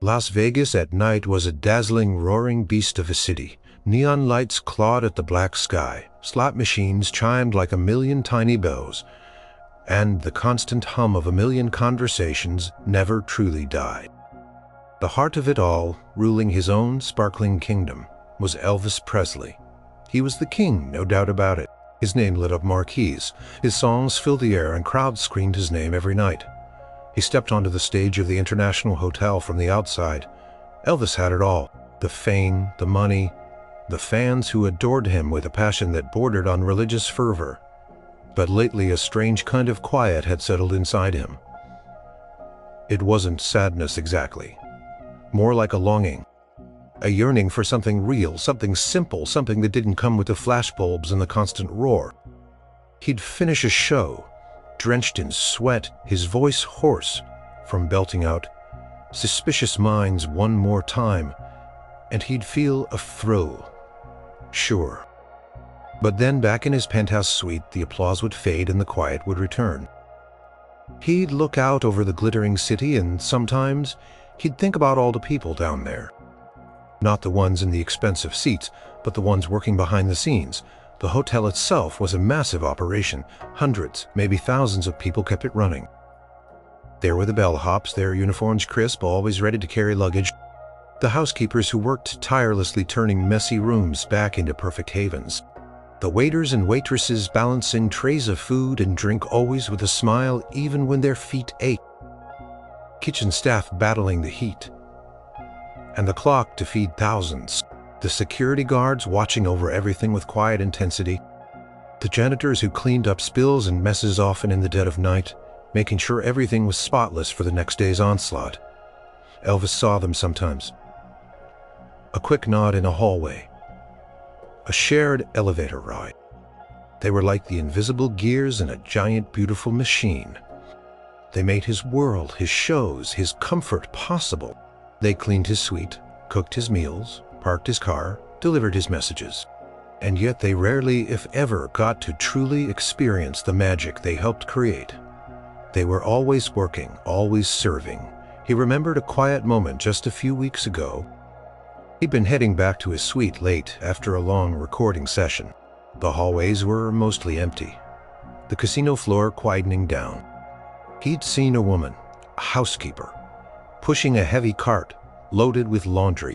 Las Vegas at night was a dazzling, roaring beast of a city. Neon lights clawed at the black sky, slot machines chimed like a million tiny bells, and the constant hum of a million conversations never truly died. The heart of it all, ruling his own sparkling kingdom, was Elvis Presley. He was the king, no doubt about it. His name lit up marquees, his songs filled the air, and crowds screamed his name every night. He stepped onto the stage of the International Hotel from the outside. Elvis had it all: the fame, the money, the fans who adored him with a passion that bordered on religious fervor. But lately a strange kind of quiet had settled inside him. It wasn't sadness exactly, more like a longing, a yearning for something real, something simple, something that didn't come with the flashbulbs and the constant roar. He'd finish a show, drenched in sweat, his voice hoarse from belting out "Suspicious Minds" one more time, and he'd feel a thrill. Sure. But then back in his penthouse suite, the applause would fade and the quiet would return. He'd look out over the glittering city, and sometimes he'd think about all the people down there. Not the ones in the expensive seats, but the ones working behind the scenes. The hotel itself was a massive operation. Hundreds, maybe thousands of people kept it running. There were the bellhops, their uniforms crisp, always ready to carry luggage. The housekeepers who worked tirelessly, turning messy rooms back into perfect havens. The waiters and waitresses balancing trays of food and drink, always with a smile even when their feet ached. Kitchen staff battling the heat. And the clock to feed thousands. The security guards watching over everything with quiet intensity. The janitors who cleaned up spills and messes often in the dead of night, making sure everything was spotless for the next day's onslaught. Elvis saw them sometimes. A quick nod in a hallway. A shared elevator ride. They were like the invisible gears in a giant, beautiful machine. They made his world, his shows, his comfort possible. They cleaned his suite, cooked his meals, parked his car, delivered his messages. And yet they rarely, if ever, got to truly experience the magic they helped create. They were always working, always serving. He remembered a quiet moment just a few weeks ago. He'd been heading back to his suite late after a long recording session. The hallways were mostly empty, the casino floor quietening down. He'd seen a woman, a housekeeper, pushing a heavy cart loaded with laundry.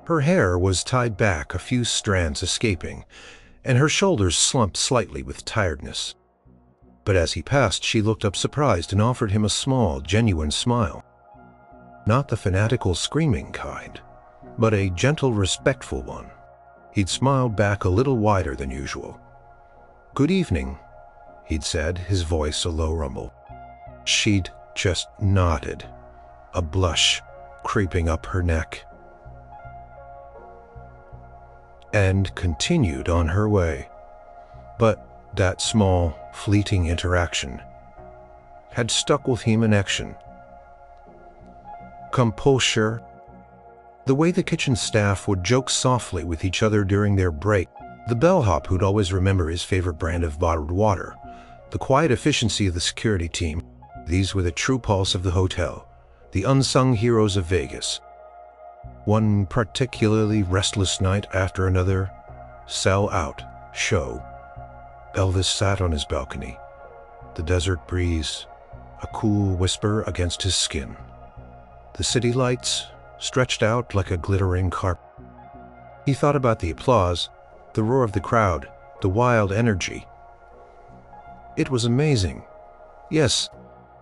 Her hair was tied back, a few strands escaping, and her shoulders slumped slightly with tiredness. But as he passed, she looked up surprised and offered him a small, genuine smile. Not the fanatical screaming kind, but a gentle, respectful one. He'd smiled back a little wider than usual. "Good evening," he'd said, his voice a low rumble. She'd just nodded, a blush creeping up her neck, and continued on her way. But that small, fleeting interaction had stuck with him in action. Composure. The way the kitchen staff would joke softly with each other during their break. The bellhop who'd always remember his favorite brand of bottled water. The quiet efficiency of the security team. These were the true pulse of the hotel, the unsung heroes of Vegas. One particularly restless night after another sell-out show, Elvis sat on his balcony, the desert breeze a cool whisper against his skin. The city lights stretched out like a glittering carpet. He thought about the applause, the roar of the crowd, the wild energy. It was amazing, yes,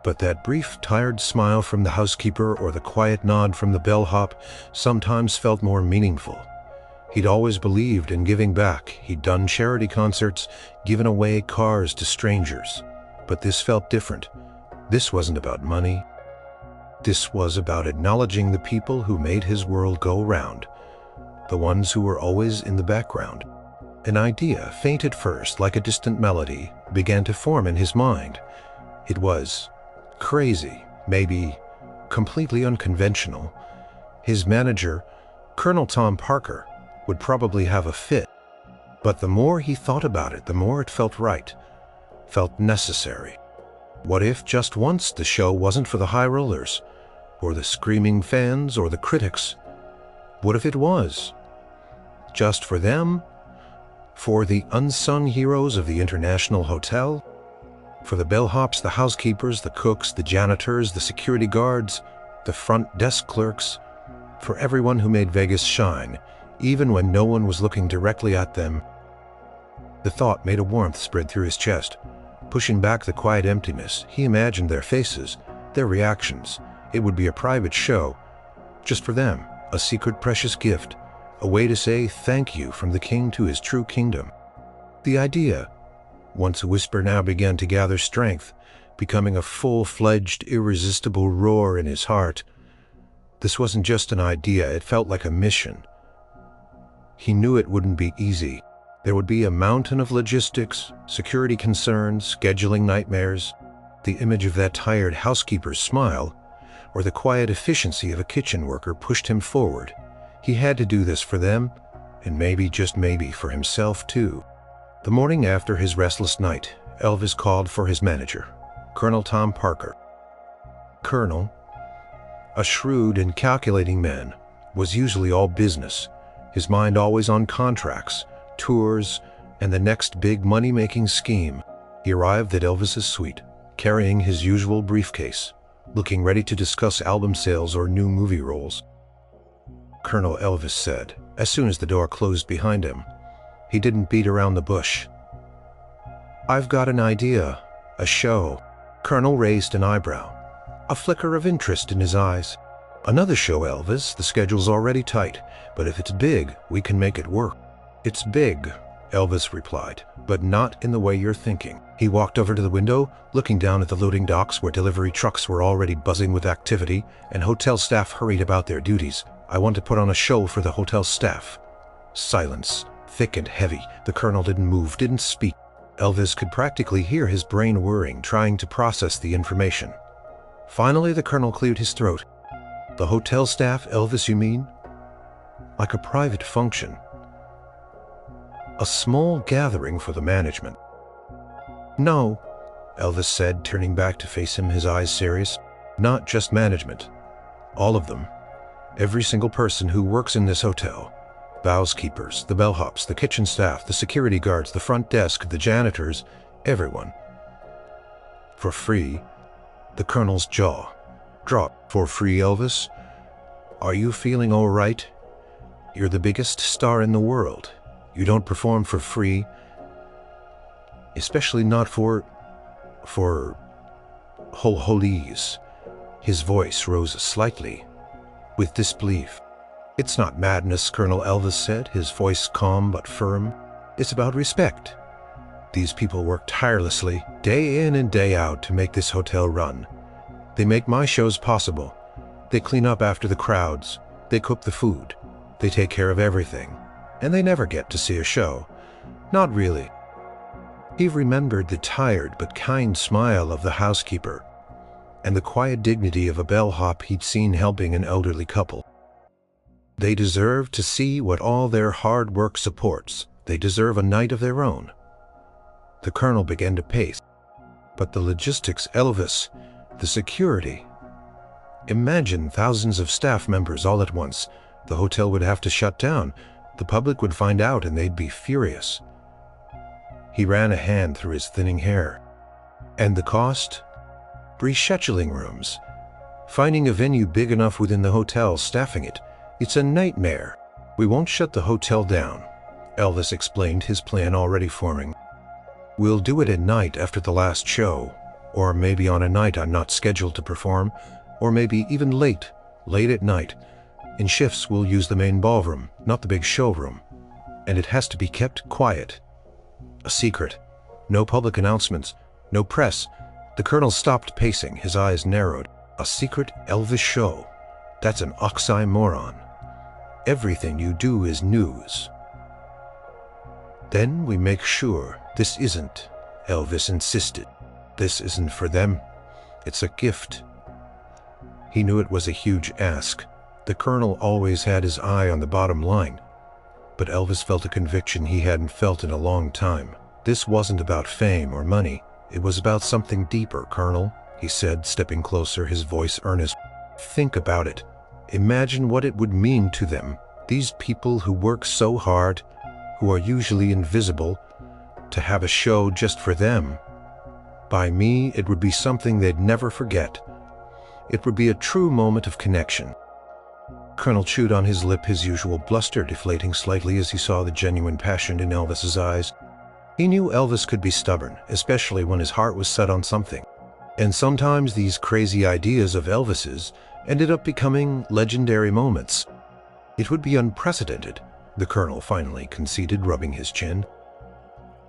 but that brief, tired smile from the housekeeper or the quiet nod from the bellhop sometimes felt more meaningful. He'd always believed in giving back. He'd done charity concerts, given away cars to strangers. But this felt different. This wasn't about money. This was about acknowledging the people who made his world go round, the ones who were always in the background. An idea, faint at first, like a distant melody, began to form in his mind. It was crazy, maybe completely unconventional. His manager, Colonel Tom Parker, would probably have a fit. But the more he thought about it, the more it felt right, felt necessary. What if just once the show wasn't for the high rollers? or the screaming fans, or the critics? What if it was? Just for them? For the unsung heroes of the International Hotel? For the bellhops, the housekeepers, the cooks, the janitors, the security guards, the front desk clerks? For everyone who made Vegas shine, even when no one was looking directly at them? The thought made a warmth spread through his chest. Pushing back the quiet emptiness, he imagined their faces, their reactions. It would be a private show, just for them, a secret precious gift, a way to say thank you from the king to his true kingdom. The idea, once a whisper, now began to gather strength, becoming a full-fledged, irresistible roar in his heart. This wasn't just an idea, it felt like a mission. He knew it wouldn't be easy. There would be a mountain of logistics, security concerns, scheduling nightmares. The image of that tired housekeeper's smile, or the quiet efficiency of a kitchen worker, pushed him forward. He had to do this for them, and maybe, just maybe, for himself too. The morning after his restless night, Elvis called for his manager, Colonel Tom Parker. Colonel, a shrewd and calculating man, was usually all business, his mind always on contracts, tours, and the next big money-making scheme. He arrived at Elvis's suite, carrying his usual briefcase, looking ready to discuss album sales or new movie roles. Colonel, Elvis said, as soon as the door closed behind him. He didn't beat around the bush. "I've got an idea, a show." Colonel raised an eyebrow, a flicker of interest in his eyes. "Another show, Elvis. The schedule's already tight, but if it's big, we can make it work." "It's big," Elvis replied, "but not in the way you're thinking." He walked over to the window, looking down at the loading docks where delivery trucks were already buzzing with activity and hotel staff hurried about their duties. "I want to put on a show for the hotel staff." Silence, thick and heavy. The colonel didn't move, didn't speak. Elvis could practically hear his brain whirring, trying to process the information. Finally, the colonel cleared his throat. "The hotel staff, Elvis, you mean? Like a private function. A small gathering for the management." "No," Elvis said, turning back to face him, his eyes serious. "Not just management. All of them. Every single person who works in this hotel. The housekeepers, the bellhops, the kitchen staff, the security guards, the front desk, the janitors, everyone. For free." The colonel's jaw dropped. "For free, Elvis? Are you feeling all right? You're the biggest star in the world. You don't perform for free. Especially not for holies." His voice rose slightly, with disbelief. "It's not madness, Colonel," Elvis said, his voice calm but firm. "It's about respect. These people work tirelessly, day in and day out, to make this hotel run. They make my shows possible. They clean up after the crowds. They cook the food. They take care of everything. And they never get to see a show. Not really." He remembered the tired but kind smile of the housekeeper and the quiet dignity of a bellhop he'd seen helping an elderly couple. They deserve to see what all their hard work supports. They deserve a night of their own. The colonel began to pace. But the logistics, Elvis, the security. Imagine thousands of staff members all at once. The hotel would have to shut down. The public would find out and they'd be furious. He ran a hand through his thinning hair. "And the cost? Rescheduling rooms. Finding a venue big enough within the hotel, staffing it. It's a nightmare." "We won't shut the hotel down," Elvis explained, his plan already forming. "We'll do it at night after the last show, or maybe on a night I'm not scheduled to perform, or maybe even late at night. In shifts, we'll use the main ballroom, not the big showroom. And it has to be kept quiet. A secret. No public announcements, no press." The colonel stopped pacing, his eyes narrowed. "A secret Elvis show? That's an oxymoron. Everything you do is news." "Then we make sure this isn't," Elvis insisted. "This isn't for them. It's a gift." He knew it was a huge ask. The colonel always had his eye on the bottom line. But Elvis felt a conviction he hadn't felt in a long time. This wasn't about fame or money. It was about something deeper, Colonel, he said, stepping closer, his voice earnest. Think about it. Imagine what it would mean to them, these people who work so hard, who are usually invisible, to have a show just for them. By me, it would be something they'd never forget. It would be a true moment of connection. Colonel chewed on his lip, his usual bluster deflating slightly as he saw the genuine passion in Elvis's eyes. He knew Elvis could be stubborn, especially when his heart was set on something. And sometimes these crazy ideas of Elvis's ended up becoming legendary moments. It would be unprecedented, the colonel finally conceded, rubbing his chin.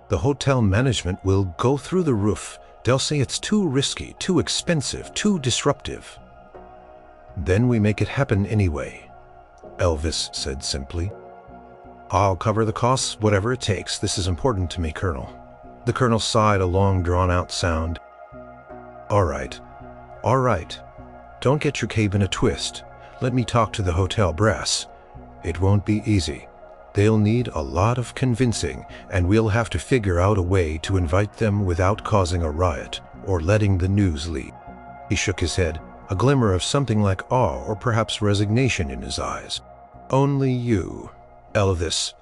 The hotel management will go through the roof. They'll say it's too risky, too expensive, too disruptive. Then we make it happen anyway, Elvis said simply. I'll cover the costs, whatever it takes. This is important to me, Colonel. The colonel sighed a long, drawn-out sound. All right. Don't get your cape in a twist. Let me talk to the hotel brass. It won't be easy. They'll need a lot of convincing, and we'll have to figure out a way to invite them without causing a riot or letting the news leak. He shook his head, a glimmer of something like awe or perhaps resignation in his eyes. Only you, Elvis,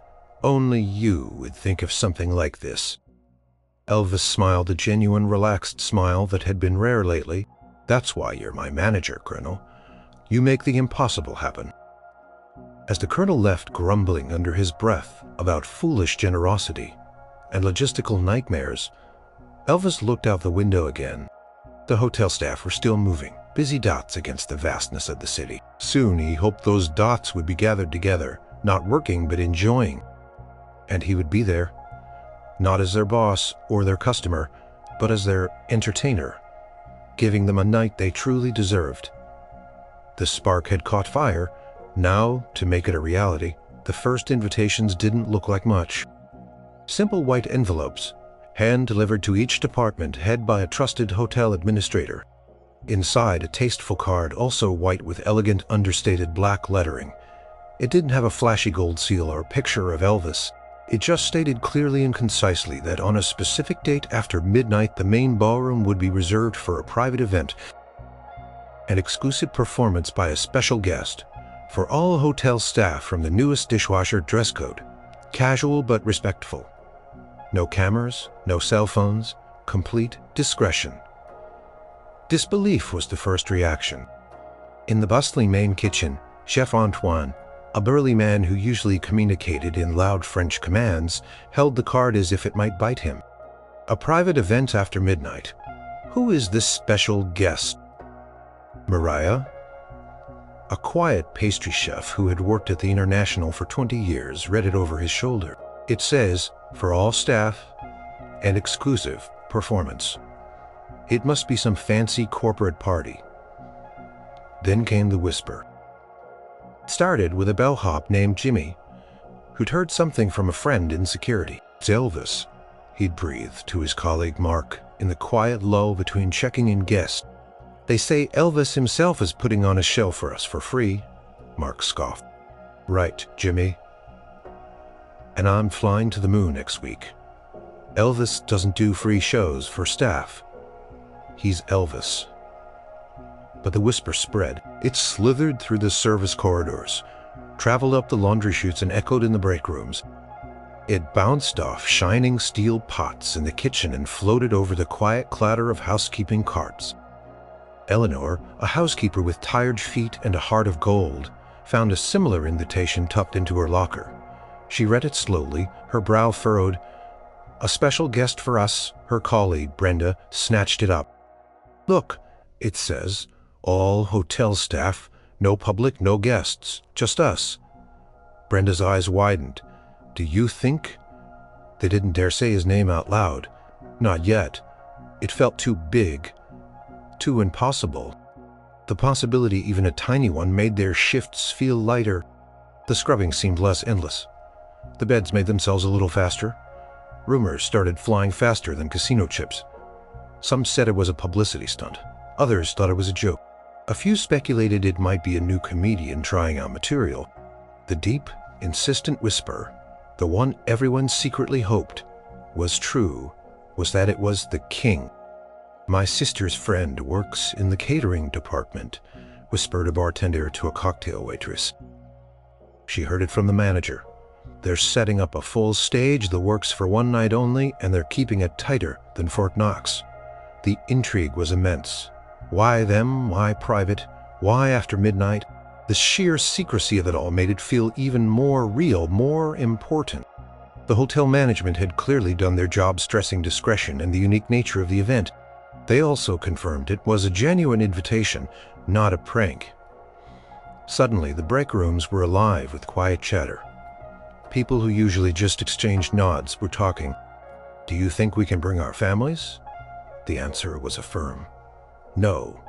only you would think of something like this. Elvis smiled, a genuine, relaxed smile that had been rare lately. That's why you're my manager, Colonel. You make the impossible happen. As the colonel left, grumbling under his breath about foolish generosity and logistical nightmares, Elvis looked out the window again. The hotel staff were still moving, busy dots against the vastness of the city. Soon he hoped those dots would be gathered together, not working but enjoying. And he would be there, not as their boss or their customer, but as their entertainer, giving them a night they truly deserved. The spark had caught fire. Now, to make it a reality, the first invitations didn't look like much. Simple white envelopes, hand-delivered to each department, head by a trusted hotel administrator. Inside, a tasteful card, also white with elegant, understated black lettering. It didn't have a flashy gold seal or picture of Elvis. It just stated clearly and concisely that on a specific date after midnight, the main ballroom would be reserved for a private event, an exclusive performance by a special guest. For all hotel staff, from the newest dishwasher, dress code, casual but respectful. No cameras, no cell phones, complete discretion. Disbelief was the first reaction. In the bustling main kitchen, Chef Antoine, a burly man who usually communicated in loud French commands, held the card as if it might bite him. A private event after midnight. Who is this special guest? Mariah? A quiet pastry chef who had worked at the International for 20 years read it over his shoulder. It says, for all staff, and exclusive performance. It must be some fancy corporate party. Then came the whisper. It started with a bellhop named Jimmy, who'd heard something from a friend in security. It's Elvis, he'd breathed to his colleague Mark in the quiet lull between checking in guests. They say Elvis himself is putting on a show for us for free, Mark scoffed. Right, Jimmy. And I'm flying to the moon next week. Elvis doesn't do free shows for staff. He's Elvis. But the whisper spread. It slithered through the service corridors, traveled up the laundry chutes and echoed in the break rooms. It bounced off shining steel pots in the kitchen and floated over the quiet clatter of housekeeping carts. Eleanor, a housekeeper with tired feet and a heart of gold, found a similar invitation tucked into her locker. She read it slowly, her brow furrowed. A special guest for us, her colleague, Brenda, snatched it up. Look, it says, all hotel staff, no public, no guests, just us. Brenda's eyes widened. Do you think? They didn't dare say his name out loud. Not yet. It felt too big. Too impossible. The possibility, even a tiny one, made their shifts feel lighter. The scrubbing seemed less endless. The beds made themselves a little faster. Rumors started flying faster than casino chips. Some said it was a publicity stunt. Others thought it was a joke. A few speculated it might be a new comedian trying out material. The deep, insistent whisper, the one everyone secretly hoped was true, was that it was the king. My sister's friend works in the catering department. whispered a bartender to a cocktail waitress. She heard it from the manager. They're setting up a full stage that works for one night only, and they're keeping it tighter than Fort Knox. The intrigue was immense. Why them? Why private? Why after midnight? The sheer secrecy of it all made it feel even more real, more important. The hotel management had clearly done their job stressing discretion and the unique nature of the event. They also confirmed it was a genuine invitation, not a prank. Suddenly, the break rooms were alive with quiet chatter. People who usually just exchanged nods were talking. "Do you think we can bring our families?" The answer was a firm no.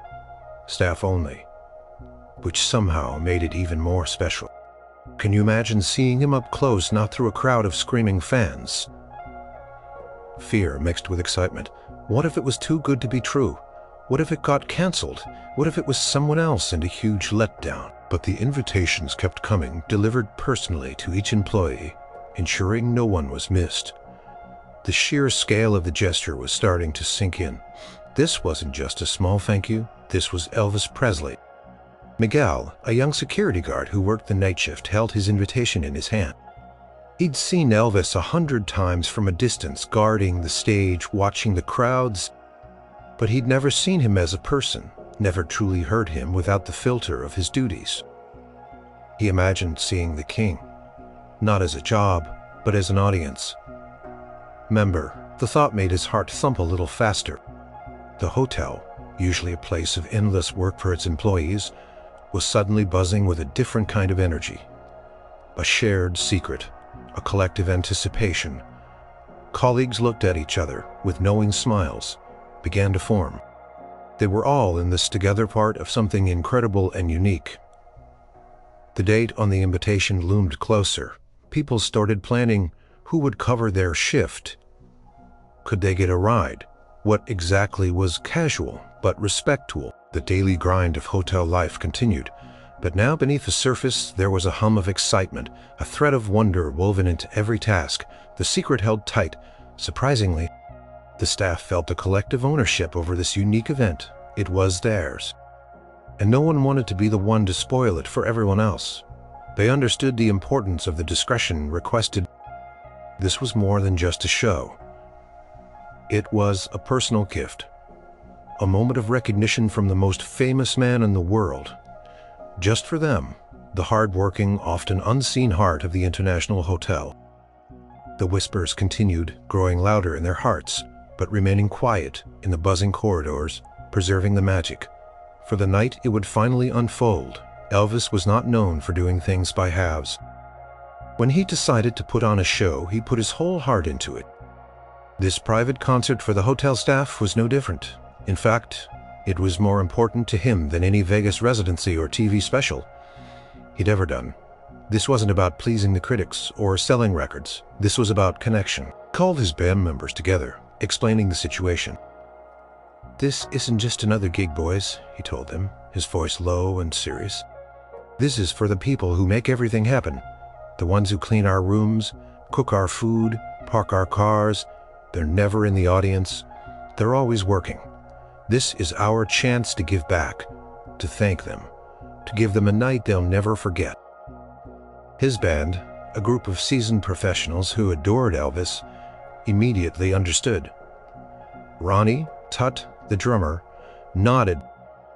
Staff only, which somehow made it even more special. Can you imagine seeing him up close, not through a crowd of screaming fans? Fear mixed with excitement. What if it was too good to be true? What if it got cancelled? What if it was someone else and a huge letdown? But the invitations kept coming, delivered personally to each employee, ensuring no one was missed. The sheer scale of the gesture was starting to sink in. This wasn't just a small thank you, this was Elvis Presley. Miguel, a young security guard who worked the night shift, held his invitation in his hand. He'd seen Elvis 100 times from a distance, guarding the stage, watching the crowds, but he'd never seen him as a person, never truly heard him without the filter of his duties. He imagined seeing the king, not as a job, but as an audience member. The thought made his heart thump a little faster. The hotel, usually a place of endless work for its employees, was suddenly buzzing with a different kind of energy. A shared secret, a collective anticipation. Colleagues looked at each other with knowing smiles, began to form. They were all in this together, part of something incredible and unique. The date on the invitation loomed closer. People started planning who would cover their shift. Could they get a ride? What exactly was casual but respectful? The daily grind of hotel life continued, but now beneath the surface there was a hum of excitement, a thread of wonder woven into every task, the secret held tight. Surprisingly, the staff felt a collective ownership over this unique event. It was theirs, and no one wanted to be the one to spoil it for everyone else. They understood the importance of the discretion requested. This was more than just a show. It was a personal gift, a moment of recognition from the most famous man in the world. Just for them, the hard-working, often unseen heart of the International Hotel. The whispers continued, growing louder in their hearts, but remaining quiet in the buzzing corridors, preserving the magic. For the night it would finally unfold, Elvis was not known for doing things by halves. When he decided to put on a show, he put his whole heart into it. This private concert for the hotel staff was no different. In fact, it was more important to him than any Vegas residency or TV special he'd ever done. This wasn't about pleasing the critics or selling records. This was about connection. He called his band members together, explaining the situation. "This isn't just another gig, boys," he told them, his voice low and serious. "This is for the people who make everything happen. The ones who clean our rooms, cook our food, park our cars. They're never in the audience. They're always working. This is our chance to give back, to thank them, to give them a night they'll never forget." His band, a group of seasoned professionals who adored Elvis, immediately understood. Ronnie, Tut, the drummer, nodded.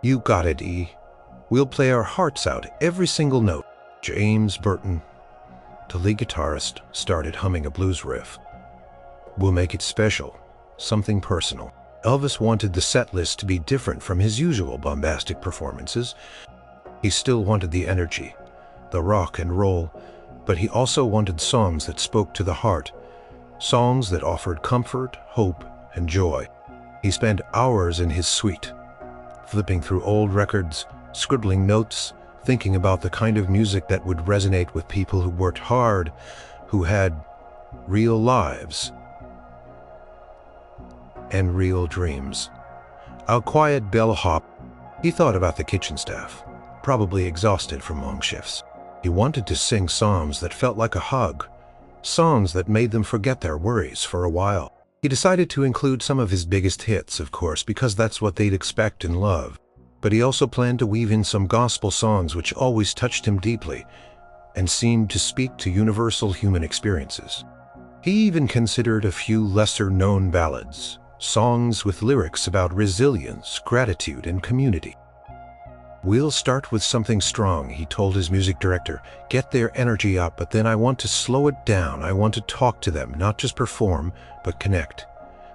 "You got it, E. We'll play our hearts out, every single note." James Burton, the lead guitarist, started humming a blues riff. "We'll make it special, something personal." Elvis wanted the set list to be different from his usual bombastic performances. He still wanted the energy, the rock and roll, but he also wanted songs that spoke to the heart, songs that offered comfort, hope, and joy. He spent hours in his suite, flipping through old records, scribbling notes, thinking about the kind of music that would resonate with people who worked hard, who had real lives and real dreams. A quiet bellhop, he thought about the kitchen staff, probably exhausted from long shifts. He wanted to sing songs that felt like a hug, songs that made them forget their worries for a while. He decided to include some of his biggest hits, of course, because that's what they'd expect and love. but he also planned to weave in some gospel songs which always touched him deeply and seemed to speak to universal human experiences. He even considered a few lesser-known ballads, songs with lyrics about resilience, gratitude, and community. "We'll start with something strong," he told his music director. "Get their energy up, but then I want to slow it down. I want to talk to them, not just perform, but connect."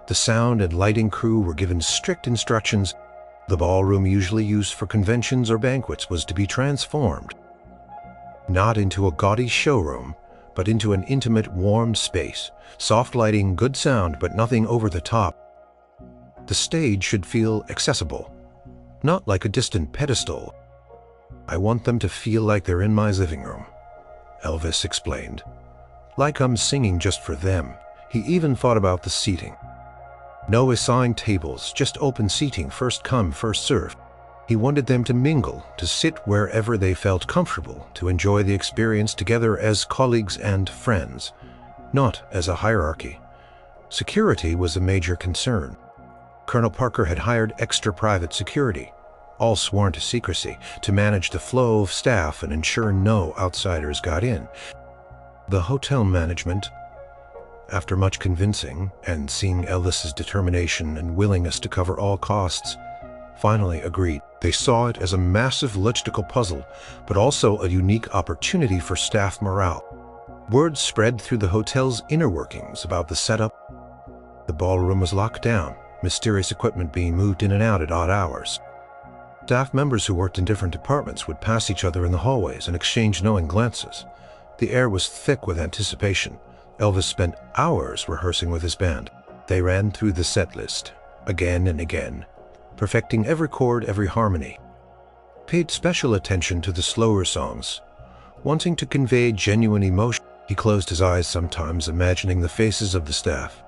The sound and lighting crew were given strict instructions. The ballroom usually used for conventions or banquets was to be transformed, not into a gaudy showroom, but into an intimate, warm space. Soft lighting, good sound, but nothing over the top. The stage should feel accessible, not like a distant pedestal. "I want them to feel like they're in my living room," Elvis explained. "Like I'm singing just for them." He even thought about the seating. No assigned tables, just open seating, first come, first served. He wanted them to mingle, to sit wherever they felt comfortable, to enjoy the experience together as colleagues and friends, not as a hierarchy. Security was a major concern. Colonel Parker had hired extra private security, all sworn to secrecy, to manage the flow of staff and ensure no outsiders got in. The hotel management, after much convincing and seeing Elvis's determination and willingness to cover all costs, finally agreed. They saw it as a massive logistical puzzle, but also a unique opportunity for staff morale. Word spread through the hotel's inner workings about the setup. The ballroom was locked down, mysterious equipment being moved in and out at odd hours. Staff members who worked in different departments would pass each other in the hallways and exchange knowing glances. The air was thick with anticipation. Elvis spent hours rehearsing with his band. They ran through the set list again and again, perfecting every chord, every harmony. Paid special attention to the slower songs, wanting to convey genuine emotion. He closed his eyes sometimes, imagining the faces of the staff.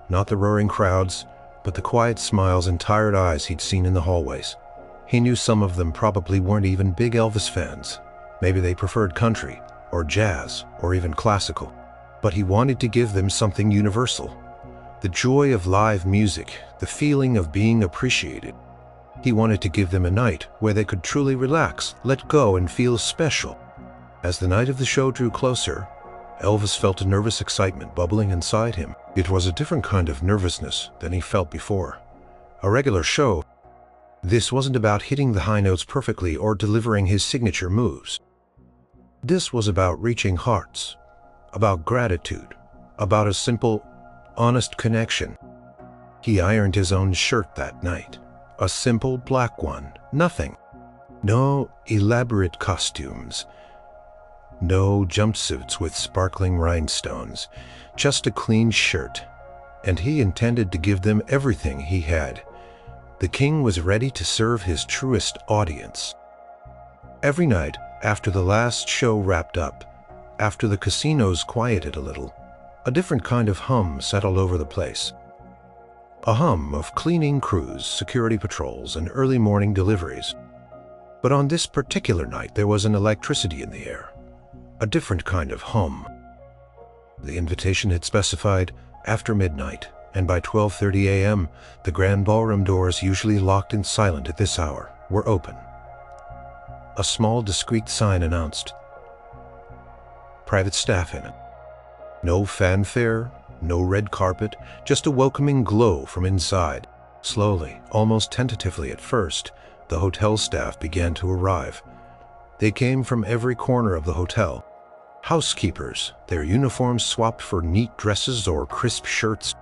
Not the roaring crowds, but the quiet smiles and tired eyes he'd seen in the hallways. He knew some of them probably weren't even big Elvis fans. Maybe they preferred country, or jazz, or even classical. But he wanted to give them something universal. The joy of live music, the feeling of being appreciated. He wanted to give them a night where they could truly relax, let go, and feel special. As the night of the show drew closer, Elvis felt a nervous excitement bubbling inside him. It was a different kind of nervousness than he felt before. A regular show, this wasn't about hitting the high notes perfectly or delivering his signature moves. This was about reaching hearts, about gratitude, about a simple, honest connection. He ironed his own shirt that night, a simple black one, nothing. No elaborate costumes, no jumpsuits with sparkling rhinestones, just a clean shirt. And he intended to give them everything he had. The king was ready to serve his truest audience. Every night, after the last show wrapped up, after the casinos quieted a little, a different kind of hum settled over the place. A hum of cleaning crews, security patrols, and early morning deliveries. But on this particular night, there was an electricity in the air, a different kind of hum. The invitation had specified after midnight, and by 12:30 a.m., the grand ballroom doors, usually locked and silent at this hour, were open. A small, discreet sign announced, "Private staff in it." No fanfare, no red carpet, just a welcoming glow from inside. Slowly, almost tentatively at first, the hotel staff began to arrive. They came from every corner of the hotel. Housekeepers, their uniforms swapped for neat dresses or crisp shirts.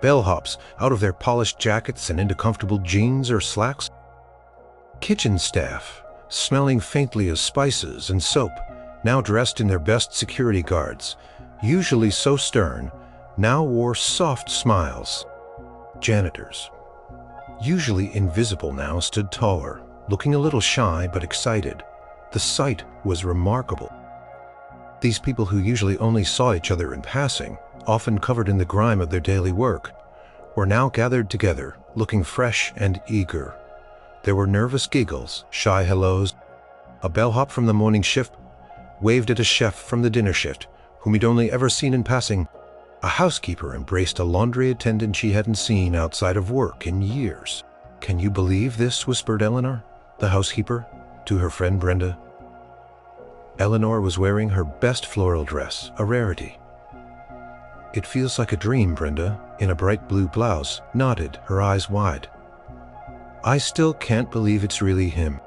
Bellhops, out of their polished jackets and into comfortable jeans or slacks. Kitchen staff, smelling faintly of spices and soap, now dressed in their best security guards, usually so stern, now wore soft smiles. Janitors, usually invisible now, stood taller, looking a little shy but excited. The sight was remarkable. These people who usually only saw each other in passing, often covered in the grime of their daily work, were now gathered together, looking fresh and eager. There were nervous giggles, shy hellos. A bellhop from the morning shift waved at a chef from the dinner shift, whom he'd only ever seen in passing. A housekeeper embraced a laundry attendant she hadn't seen outside of work in years. "Can you believe this?" whispered Eleanor. the housekeeper, to her friend Brenda. Eleanor was wearing her best floral dress, a rarity. "It feels like a dream," Brenda, in a bright blue blouse, nodded, her eyes wide. "I still can't believe it's really him."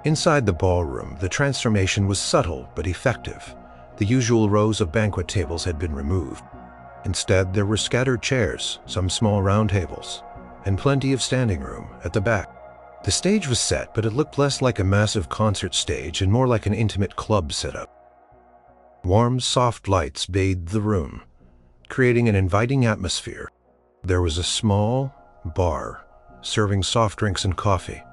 Inside the ballroom, the transformation was subtle but effective. The usual rows of banquet tables had been removed. Instead, there were scattered chairs, some small round tables, and plenty of standing room at the back. The stage was set, but it looked less like a massive concert stage and more like an intimate club setup. Warm, soft lights bathed the room, creating an inviting atmosphere. There was a small bar serving soft drinks and coffee,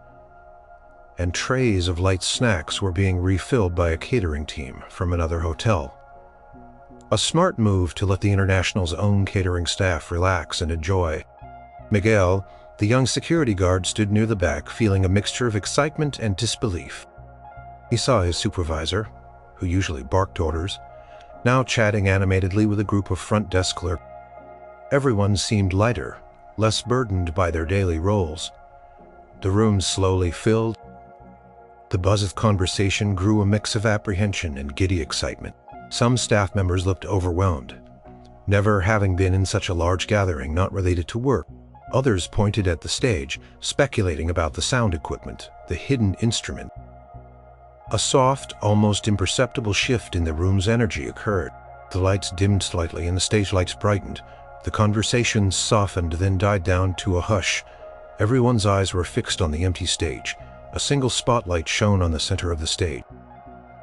and trays of light snacks were being refilled by a catering team from another hotel. A smart move to let the International's own catering staff relax and enjoy. Miguel, the young security guard, stood near the back, feeling a mixture of excitement and disbelief. He saw his supervisor, who usually barked orders, now chatting animatedly with a group of front desk clerks. Everyone seemed lighter, less burdened by their daily roles. The room slowly filled. The buzz of conversation grew a mix of apprehension and giddy excitement. Some staff members looked overwhelmed, never having been in such a large gathering not related to work. Others pointed at the stage, speculating about the sound equipment, the hidden instrument. A soft, almost imperceptible shift in the room's energy occurred. The lights dimmed slightly and the stage lights brightened. The conversation softened, then died down to a hush. Everyone's eyes were fixed on the empty stage. A single spotlight shone on the center of the stage.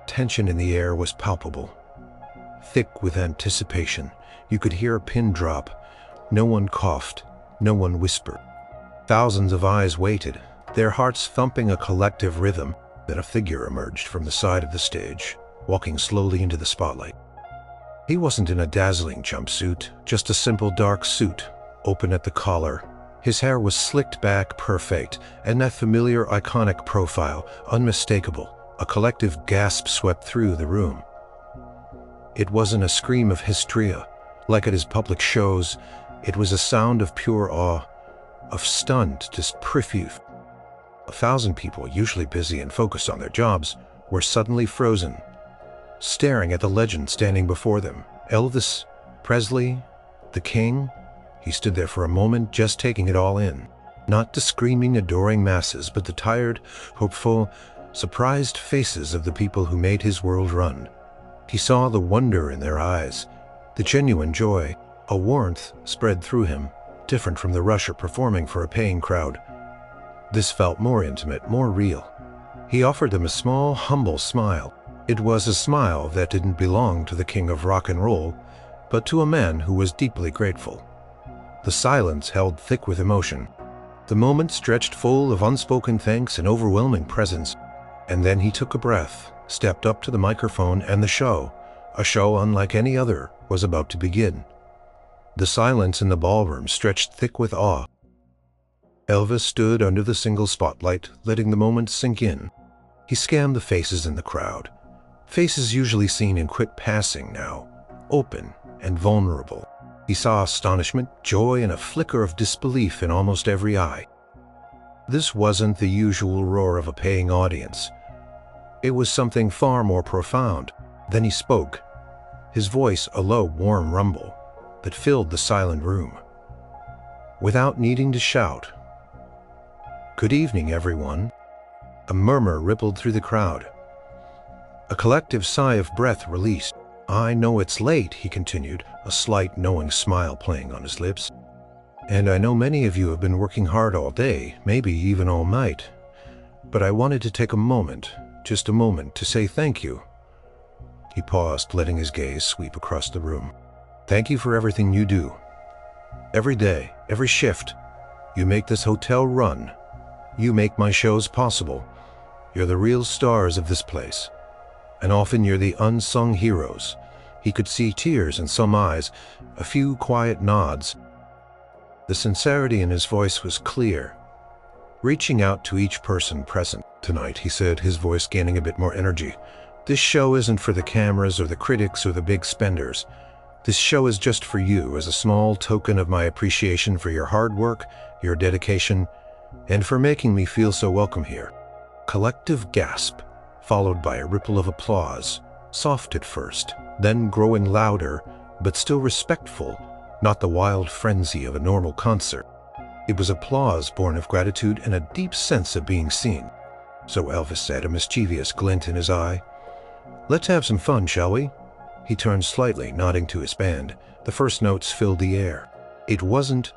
Tension in the air was palpable, thick with anticipation. You could hear a pin drop. No one coughed. No one whispered. Thousands of eyes waited, their hearts thumping a collective rhythm. Then a figure emerged from the side of the stage, walking slowly into the spotlight. He wasn't in a dazzling jumpsuit, just a simple dark suit, open at the collar. His hair was slicked back, perfect, and that familiar, iconic profile, unmistakable. A collective gasp swept through the room. It wasn't a scream of hysteria, like at his public shows. It was a sound of pure awe, of stunned disbelief. 1,000 people, usually busy and focused on their jobs, were suddenly frozen, staring at the legend standing before them. Elvis Presley, the king. He stood there for a moment, just taking it all in. Not the screaming, adoring masses, but the tired, hopeful, surprised faces of the people who made his world run. He saw the wonder in their eyes, the genuine joy. A warmth spread through him, different from the rush of performing for a paying crowd. This felt more intimate, more real. He offered them a small, humble smile. It was a smile that didn't belong to the king of rock and roll, but to a man who was deeply grateful. The silence held thick with emotion. The moment stretched full of unspoken thanks and overwhelming presence. And then he took a breath, stepped up to the microphone, and the show, a show unlike any other, was about to begin. The silence in the ballroom stretched thick with awe. Elvis stood under the single spotlight, letting the moment sink in. He scanned the faces in the crowd. Faces usually seen in quick passing now, open and vulnerable. He saw astonishment, joy, and a flicker of disbelief in almost every eye. This wasn't the usual roar of a paying audience. It was something far more profound. Then he spoke, his voice a low, warm rumble that filled the silent room. Without needing to shout, "Good evening, everyone." A murmur rippled through the crowd. A collective sigh of breath released. "I know it's late," he continued, a slight knowing smile playing on his lips. "And I know many of you have been working hard all day, maybe even all night. But I wanted to take a moment, just a moment, to say thank you." He paused, letting his gaze sweep across the room. "Thank you for everything you do. Every day, every shift. You make this hotel run. You make my shows possible. You're the real stars of this place. And often you're the unsung heroes." He could see tears in some eyes, a few quiet nods. The sincerity in his voice was clear. Reaching out to each person present tonight, he said, his voice gaining a bit more energy. "This show isn't for the cameras or the critics or the big spenders. This show is just for you, as a small token of my appreciation for your hard work, your dedication, and for making me feel so welcome here. collective gasp, followed by a ripple of applause, soft at first, then growing louder, but still respectful, not the wild frenzy of a normal concert. It was applause born of gratitude and a deep sense of being seen. So Elvis said, a mischievous glint in his eye, "Let's have some fun, shall we?" He turned slightly, nodding to his band. The first notes filled the air. It wasn't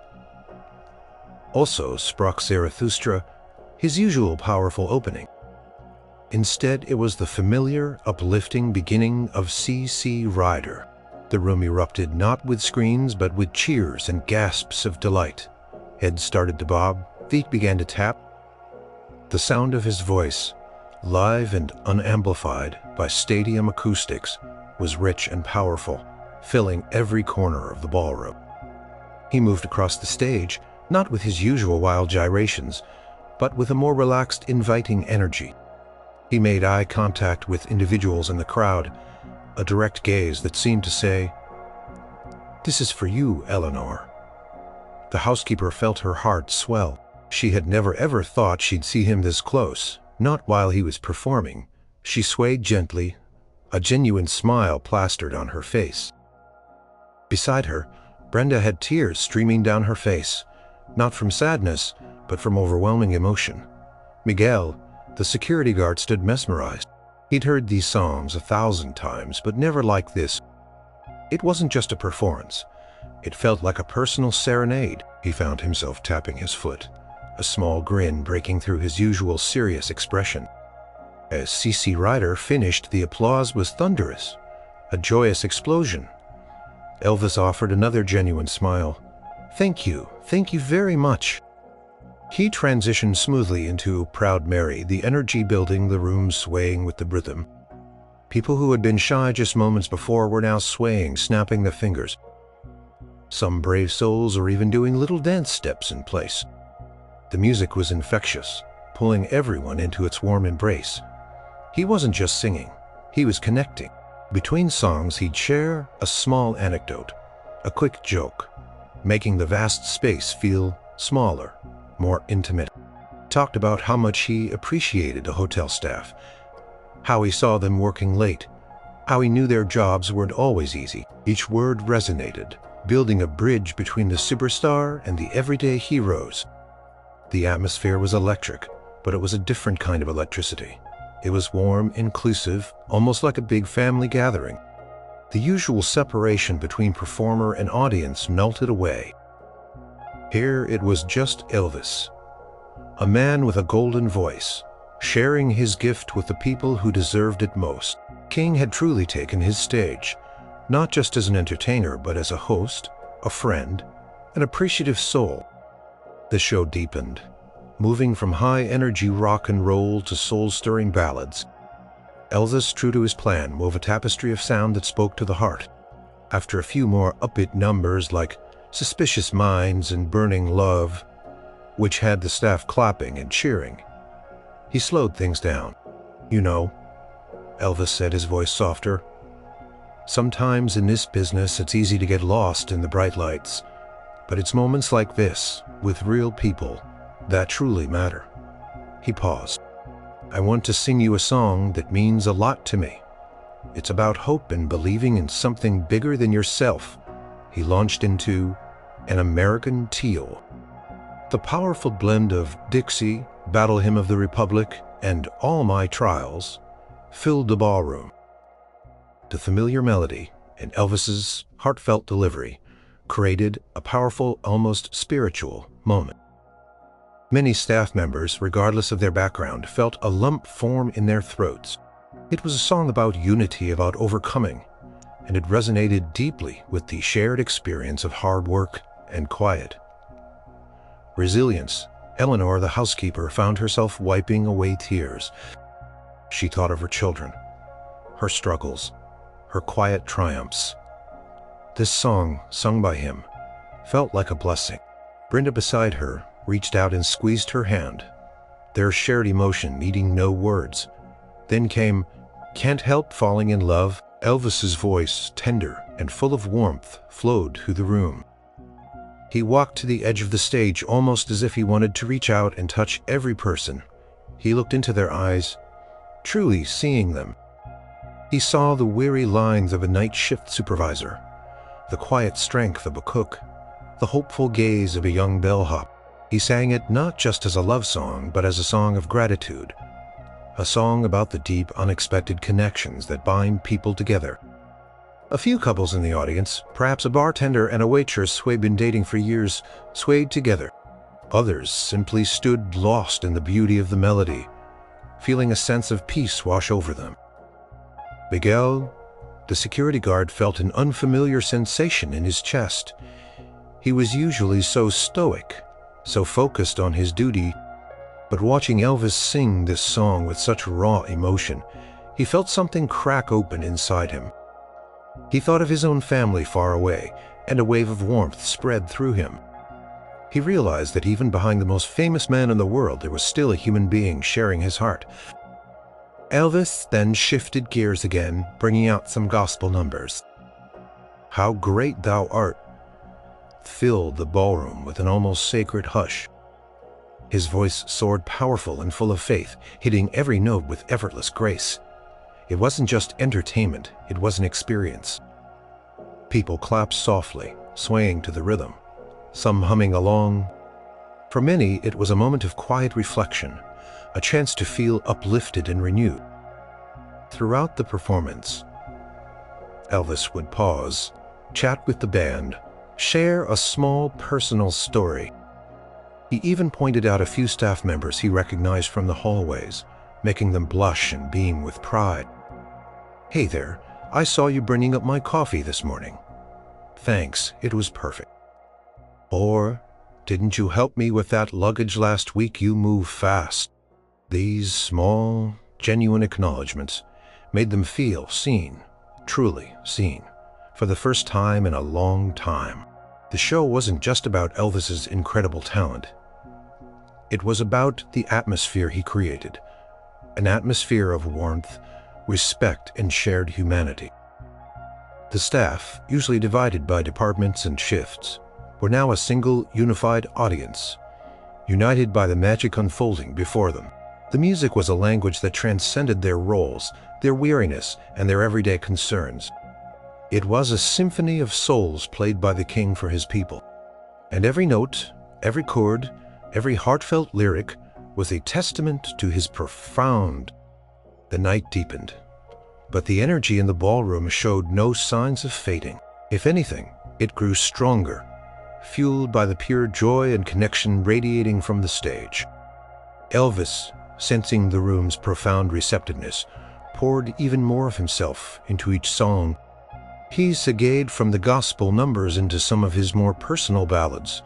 "Also sprach Zarathustra," his usual powerful opening. Instead, it was the familiar, uplifting beginning of C.C. Rider. The room erupted not with screams, but with cheers and gasps of delight. Heads started to bob, feet began to tap. The sound of his voice, live and unamplified by stadium acoustics, was rich and powerful, filling every corner of the ballroom. He moved across the stage, not with his usual wild gyrations, but with a more relaxed, inviting energy. He made eye contact with individuals in the crowd, a direct gaze that seemed to say, "This is for you, Eleanor." The housekeeper felt her heart swell. She had never ever thought she'd see him this close, not while he was performing. She swayed gently, a genuine smile plastered on her face. Beside her, Brenda had tears streaming down her face, not from sadness, but from overwhelming emotion. Miguel, the security guard, stood mesmerized. He'd heard these songs 1,000 times, but never like this. It wasn't just a performance. It felt like a personal serenade. He found himself tapping his foot, a small grin breaking through his usual serious expression. As C.C. Rider finished, the applause was thunderous, a joyous explosion. Elvis offered another genuine smile. Thank you very much." He transitioned smoothly into Proud Mary, the energy building, the room swaying with the rhythm. People who had been shy just moments before were now swaying, snapping their fingers. Some brave souls were even doing little dance steps in place. The music was infectious, pulling everyone into its warm embrace. He wasn't just singing, he was connecting. Between songs, he'd share a small anecdote, a quick joke, making the vast space feel smaller, more intimate. Talked about how much he appreciated the hotel staff, how he saw them working late, how he knew their jobs weren't always easy. Each word resonated, building a bridge between the superstar and the everyday heroes. The atmosphere was electric, but it was a different kind of electricity. It was warm, inclusive, almost like a big family gathering. The usual separation between performer and audience melted away. Here it was just Elvis, a man with a golden voice, sharing his gift with the people who deserved it most. King had truly taken his stage, not just as an entertainer, but as a host, a friend, an appreciative soul. The show deepened, moving from high-energy rock and roll to soul-stirring ballads. Elvis, true to his plan, wove a tapestry of sound that spoke to the heart. After a few more upbeat numbers like Suspicious Minds and Burning Love, which had the staff clapping and cheering, he slowed things down. "You know," Elvis said, his voice softer, "sometimes in this business it's easy to get lost in the bright lights, but it's moments like this, with real people, that truly matter." He paused. "I want to sing you a song that means a lot to me. It's about hope and believing in something bigger than yourself." He launched into An American Teal. The powerful blend of Dixie, Battle Hymn of the Republic, and All My Trials filled the ballroom. The familiar melody and Elvis's heartfelt delivery created a powerful, almost spiritual moment. Many staff members, regardless of their background, felt a lump form in their throats. It was a song about unity, about overcoming, and it resonated deeply with the shared experience of hard work and quiet. Resilience. Eleanor, the housekeeper, found herself wiping away tears. She thought of her children, her struggles, her quiet triumphs. This song, sung by him, felt like a blessing. Brenda, beside her, reached out and squeezed her hand, their shared emotion needing no words. Then came Can't Help Falling in Love. Elvis's voice, tender and full of warmth, flowed through the room. He walked to the edge of the stage almost as if he wanted to reach out and touch every person, He looked into their eyes, truly seeing them. He saw the weary lines of a night shift supervisor, the quiet strength of a cook, the hopeful gaze of a young bellhop. He sang it not just as a love song, but as a song of gratitude, a song about the deep, unexpected connections that bind people together. A few couples in the audience, perhaps a bartender and a waitress who had been dating for years, swayed together. Others simply stood lost in the beauty of the melody, feeling a sense of peace wash over them. Miguel, the security guard, felt an unfamiliar sensation in his chest. He was usually so stoic, so focused on his duty, but watching Elvis sing this song with such raw emotion, he felt something crack open inside him. He thought of his own family far away, and a wave of warmth spread through him. He realized that even behind the most famous man in the world, there was still a human being sharing his heart. Elvis then shifted gears again, bringing out some gospel numbers. "How Great Thou Art" filled the ballroom with an almost sacred hush. His voice soared powerful and full of faith, hitting every note with effortless grace. It wasn't just entertainment, it was an experience. People clapped softly, swaying to the rhythm, some humming along. For many, it was a moment of quiet reflection, a chance to feel uplifted and renewed. Throughout the performance, Elvis would pause, chat with the band, share a small personal story. He even pointed out a few staff members he recognized from the hallways, making them blush and beam with pride. "Hey there, I saw you bringing up my coffee this morning. Thanks, it was perfect." Or, "Didn't you help me with that luggage last week? You move fast." These small, genuine acknowledgments made them feel seen, truly seen, for the first time in a long time. The show wasn't just about Elvis's incredible talent. It was about the atmosphere he created, an atmosphere of warmth, respect, and shared humanity. The staff, usually divided by departments and shifts, were now a single, unified audience, united by the magic unfolding before them. The music was a language that transcended their roles, their weariness, and their everyday concerns. It was a symphony of souls played by the king for his people. And every note, every chord, every heartfelt lyric was a testament to his profound. The night deepened, but the energy in the ballroom showed no signs of fading. If anything, it grew stronger, fueled by the pure joy and connection radiating from the stage. Elvis, sensing the room's profound receptiveness, poured even more of himself into each song. He segued from the gospel numbers into some of his more personal ballads,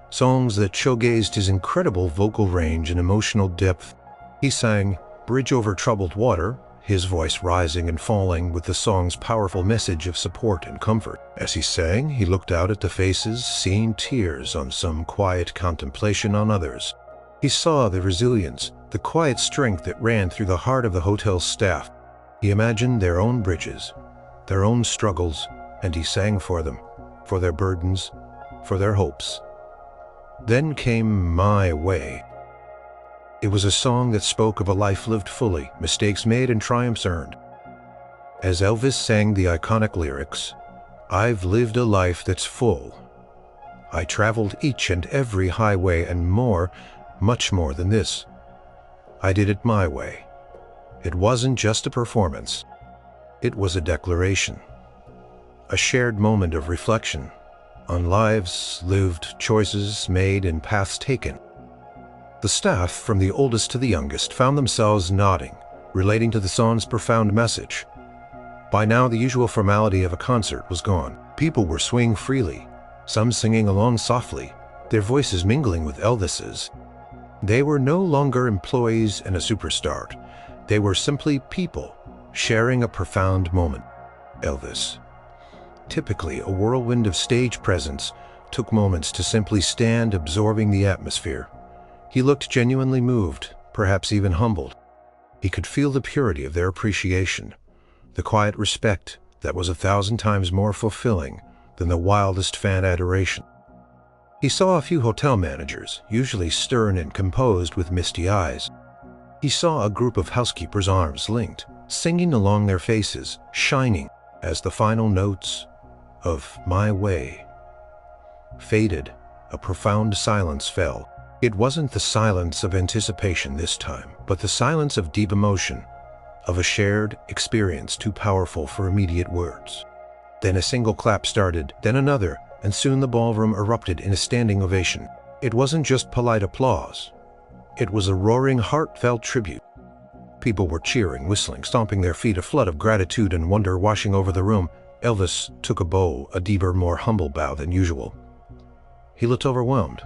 songs that showcased his incredible vocal range and emotional depth. He sang "Bridge Over Troubled Water," his voice rising and falling with the song's powerful message of support and comfort. As he sang, he looked out at the faces, seeing tears on some, quiet contemplation on others. He saw the resilience, the quiet strength that ran through the heart of the hotel's staff. He imagined their own bridges, their own struggles, and he sang for them, for their burdens, for their hopes. Then came "My Way." It was a song that spoke of a life lived fully, mistakes made and triumphs earned. As Elvis sang the iconic lyrics, "I've lived a life that's full. I traveled each and every highway and more, much more than this. I did it my way." It wasn't just a performance. It was a declaration, a shared moment of reflection on lives lived, choices made, and paths taken. The staff, from the oldest to the youngest, found themselves nodding, relating to the song's profound message. By now, the usual formality of a concert was gone. People were swaying freely, some singing along softly, their voices mingling with Elvis's. They were no longer employees and a superstar. They were simply people, sharing a profound moment. Elvis, typically a whirlwind of stage presence, took moments to simply stand, absorbing the atmosphere. He looked genuinely moved, perhaps even humbled. He could feel the purity of their appreciation, the quiet respect that was 1,000 times more fulfilling than the wildest fan adoration. He saw a few hotel managers, usually stern and composed with misty eyes. He saw a group of housekeepers, arms linked, singing along, their faces shining as the final notes of "My Way" faded. A profound silence fell. It wasn't the silence of anticipation this time, but the silence of deep emotion, of a shared experience too powerful for immediate words. Then a single clap started, then another, and soon the ballroom erupted in a standing ovation. It wasn't just polite applause. It was a roaring, heartfelt tribute. People were cheering, whistling, stomping their feet, a flood of gratitude and wonder washing over the room. Elvis took a bow, a deeper, more humble bow than usual. He looked overwhelmed,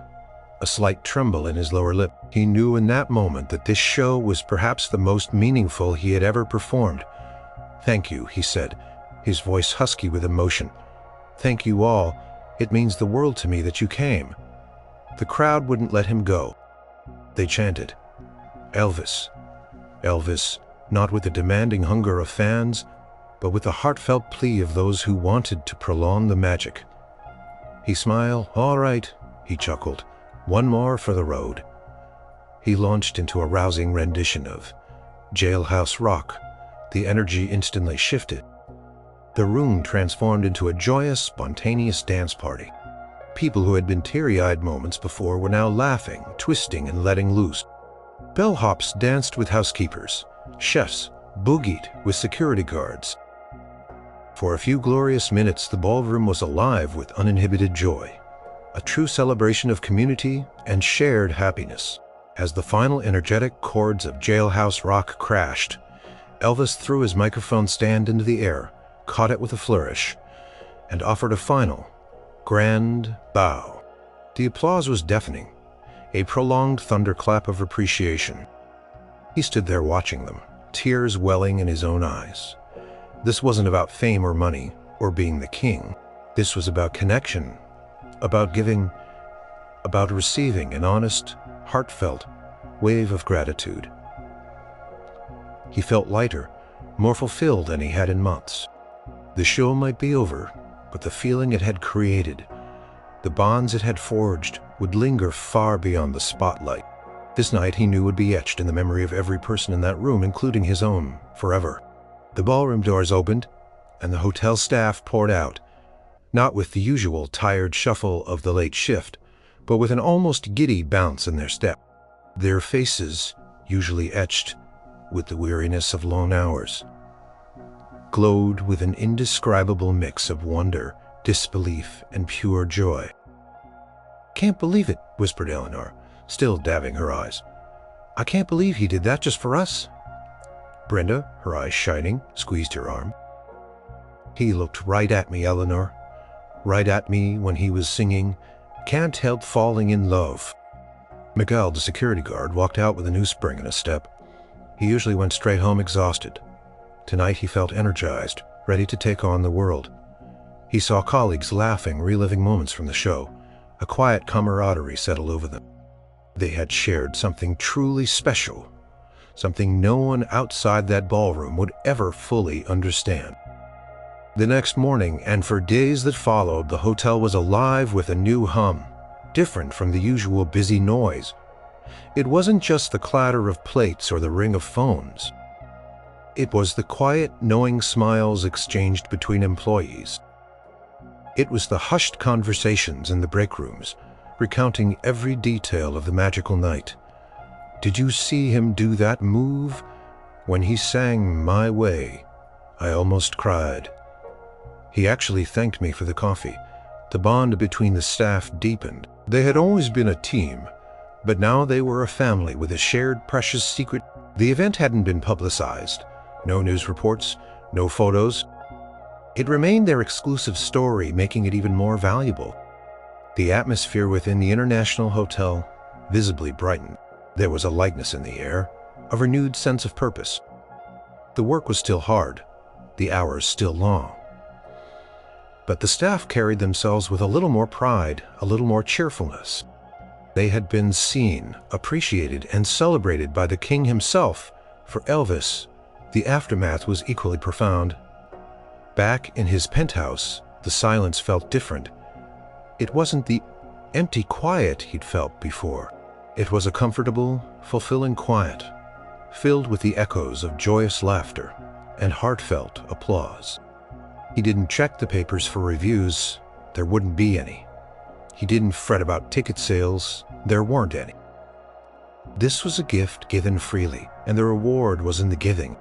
a slight tremble in his lower lip. He knew in that moment that this show was perhaps the most meaningful he had ever performed. "Thank you," he said, his voice husky with emotion. "Thank you all. It means the world to me that you came." The crowd wouldn't let him go. They chanted, "Elvis, Elvis," not with the demanding hunger of fans, but with the heartfelt plea of those who wanted to prolong the magic. He smiled. "All right," he chuckled. "One more for the road." He launched into a rousing rendition of Jailhouse Rock. The energy instantly shifted. The room transformed into a joyous, spontaneous dance party. People who had been teary-eyed moments before were now laughing, twisting, and letting loose. Bellhops danced with housekeepers. Chefs boogied with security guards. For a few glorious minutes, the ballroom was alive with uninhibited joy, a true celebration of community and shared happiness. As the final energetic chords of Jailhouse Rock crashed, Elvis threw his microphone stand into the air, caught it with a flourish, and offered a final, grand bow. The applause was deafening, a prolonged thunderclap of appreciation. He stood there watching them, tears welling in his own eyes. This wasn't about fame or money or being the king. This was about connection, about giving, about receiving an honest, heartfelt wave of gratitude. He felt lighter, more fulfilled than he had in months. The show might be over, but the feeling it had created, the bonds it had forged, would linger far beyond the spotlight. This night he knew would be etched in the memory of every person in that room, including his own, forever. The ballroom doors opened, and the hotel staff poured out, not with the usual tired shuffle of the late shift, but with an almost giddy bounce in their step. Their faces, usually etched with the weariness of long hours, glowed with an indescribable mix of wonder, disbelief, and pure joy. "Can't believe it," whispered Eleanor, still dabbing her eyes. "I can't believe he did that just for us." Brenda, her eyes shining, squeezed her arm. "He looked right at me, Eleanor. Right at me when he was singing, 'Can't Help Falling in Love.'" Miguel, the security guard, walked out with a new spring in his step. He usually went straight home exhausted. Tonight he felt energized, ready to take on the world. He saw colleagues laughing, reliving moments from the show. A quiet camaraderie settled over them. They had shared something truly special, something no one outside that ballroom would ever fully understand. The next morning, and for days that followed, the hotel was alive with a new hum, different from the usual busy noise. It wasn't just the clatter of plates or the ring of phones. It was the quiet, knowing smiles exchanged between employees. It was the hushed conversations in the break rooms, recounting every detail of the magical night. "Did you see him do that move? When he sang 'My Way,' I almost cried. He actually thanked me for the coffee." The bond between the staff deepened. They had always been a team, but now they were a family with a shared precious secret. The event hadn't been publicized. No news reports, no photos. It remained their exclusive story, making it even more valuable. The atmosphere within the International Hotel visibly brightened. There was a lightness in the air, a renewed sense of purpose. The work was still hard, the hours still long. But the staff carried themselves with a little more pride, a little more cheerfulness. They had been seen, appreciated, and celebrated by the king himself. For Elvis, the aftermath was equally profound. Back in his penthouse, the silence felt different. It wasn't the empty quiet he'd felt before. It was a comfortable, fulfilling quiet, filled with the echoes of joyous laughter and heartfelt applause. He didn't check the papers for reviews. There wouldn't be any. He didn't fret about ticket sales. There weren't any. This was a gift given freely, and the reward was in the giving.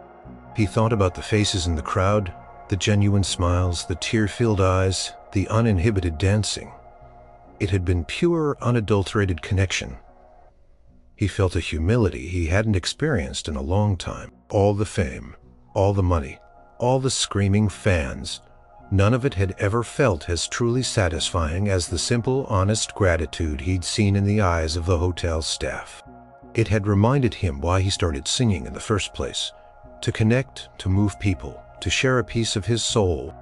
He thought about the faces in the crowd, the genuine smiles, the tear-filled eyes, the uninhibited dancing. It had been pure, unadulterated connection. He felt a humility he hadn't experienced in a long time. All the fame, all the money, all the screaming fans, none of it had ever felt as truly satisfying as the simple, honest gratitude he'd seen in the eyes of the hotel staff. It had reminded him why he started singing in the first place: to connect, to move people, to share a piece of his soul.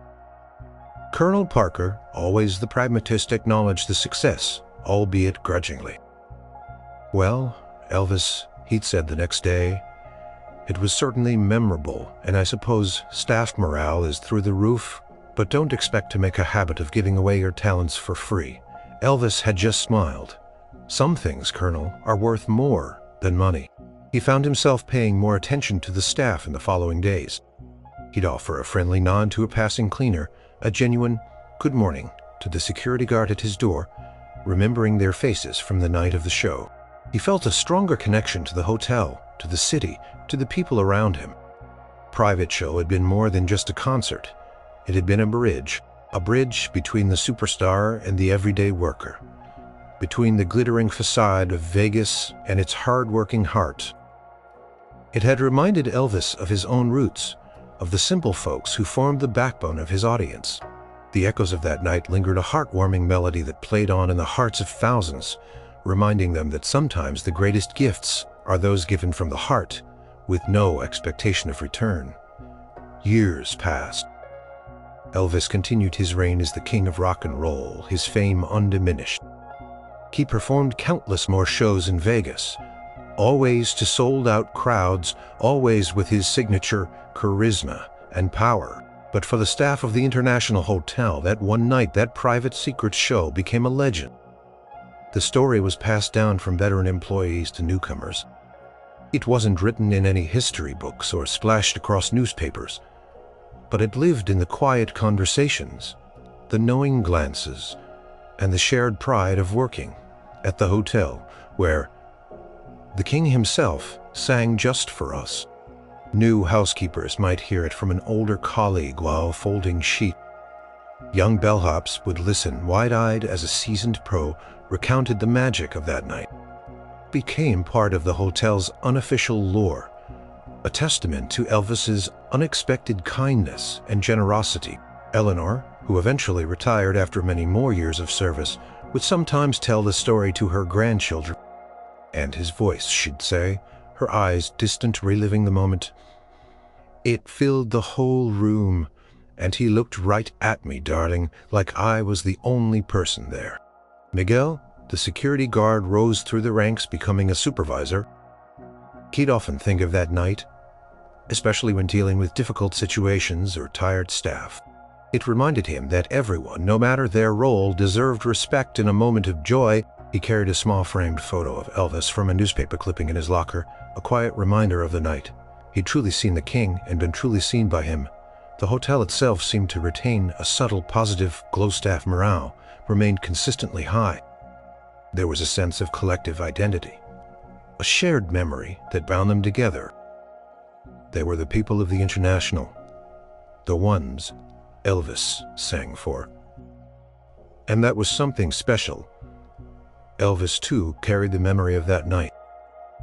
Colonel Parker, always the pragmatist, acknowledged the success, albeit grudgingly. "Well, Elvis," he'd said the next day, "it was certainly memorable, and I suppose staff morale is through the roof, but don't expect to make a habit of giving away your talents for free." Elvis had just smiled. "Some things, Colonel, are worth more than money." He found himself paying more attention to the staff in the following days. He'd offer a friendly nod to a passing cleaner, a genuine "good morning" to the security guard at his door, remembering their faces from the night of the show. He felt a stronger connection to the hotel, to the city, to the people around him. Private show had been more than just a concert. It had been a bridge between the superstar and the everyday worker, between the glittering facade of Vegas and its hard-working heart. It had reminded Elvis of his own roots, of the simple folks who formed the backbone of his audience. The echoes of that night lingered, a heartwarming melody that played on in the hearts of thousands, reminding them that sometimes the greatest gifts are those given from the heart, with no expectation of return. Years passed. Elvis continued his reign as the king of rock and roll, his fame undiminished. He performed countless more shows in Vegas, always to sold-out crowds, always with his signature charisma and power. But for the staff of the International Hotel, that one night, that private secret show became a legend. The story was passed down from veteran employees to newcomers. It wasn't written in any history books or splashed across newspapers, but it lived in the quiet conversations, the knowing glances, and the shared pride of working at the hotel where the king himself sang just for us. New housekeepers might hear it from an older colleague while folding sheets. Young bellhops would listen wide-eyed as a seasoned pro recounted the magic of that night. It became part of the hotel's unofficial lore, a testament to Elvis's unexpected kindness and generosity. Eleanor, who eventually retired after many more years of service, would sometimes tell the story to her grandchildren. "And his voice," she'd say, her eyes distant, reliving the moment. "It filled the whole room, and he looked right at me, darling, like I was the only person there." Miguel, the security guard, rose through the ranks, becoming a supervisor. He'd often think of that night, especially when dealing with difficult situations or tired staff. It reminded him that everyone, no matter their role, deserved respect in a moment of joy. He carried a small framed photo of Elvis from a newspaper clipping in his locker, a quiet reminder of the night. He'd truly seen the king and been truly seen by him. The hotel itself seemed to retain a subtle, positive glow. Staff morale remained consistently high. There was a sense of collective identity, a shared memory that bound them together. They were the people of the International, the ones Elvis sang for. And that was something special. Elvis, too, carried the memory of that night.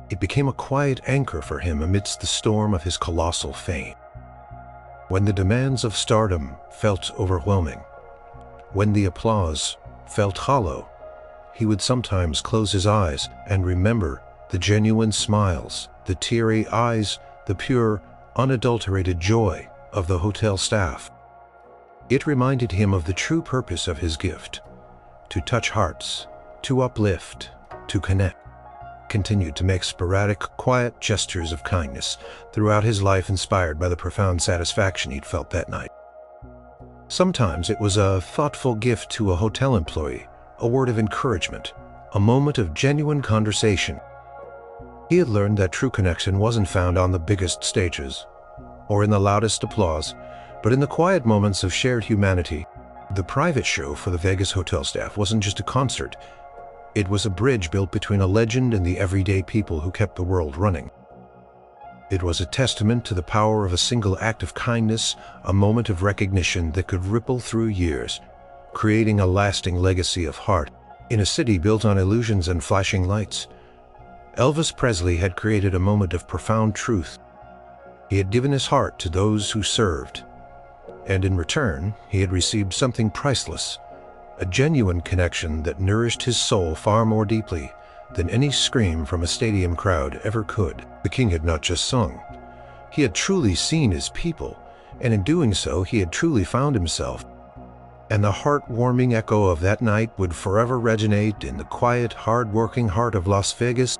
It became a quiet anchor for him amidst the storm of his colossal fame. When the demands of stardom felt overwhelming, when the applause felt hollow, he would sometimes close his eyes and remember the genuine smiles, the teary eyes, the pure, unadulterated joy of the hotel staff. It reminded him of the true purpose of his gift: to touch hearts, to uplift, to connect. Continued to make sporadic, quiet gestures of kindness throughout his life, inspired by the profound satisfaction he'd felt that night. Sometimes it was a thoughtful gift to a hotel employee, a word of encouragement, a moment of genuine conversation. He had learned that true connection wasn't found on the biggest stages, or in the loudest applause, but in the quiet moments of shared humanity. The private show for the Vegas hotel staff wasn't just a concert. It was a bridge built between a legend and the everyday people who kept the world running. It was a testament to the power of a single act of kindness, a moment of recognition that could ripple through years, creating a lasting legacy of heart in a city built on illusions and flashing lights. Elvis Presley had created a moment of profound truth. He had given his heart to those who served, and in return, he had received something priceless, a genuine connection that nourished his soul far more deeply than any scream from a stadium crowd ever could. The king had not just sung. He had truly seen his people, and in doing so, he had truly found himself. And the heartwarming echo of that night would forever resonate in the quiet, hard-working heart of Las Vegas.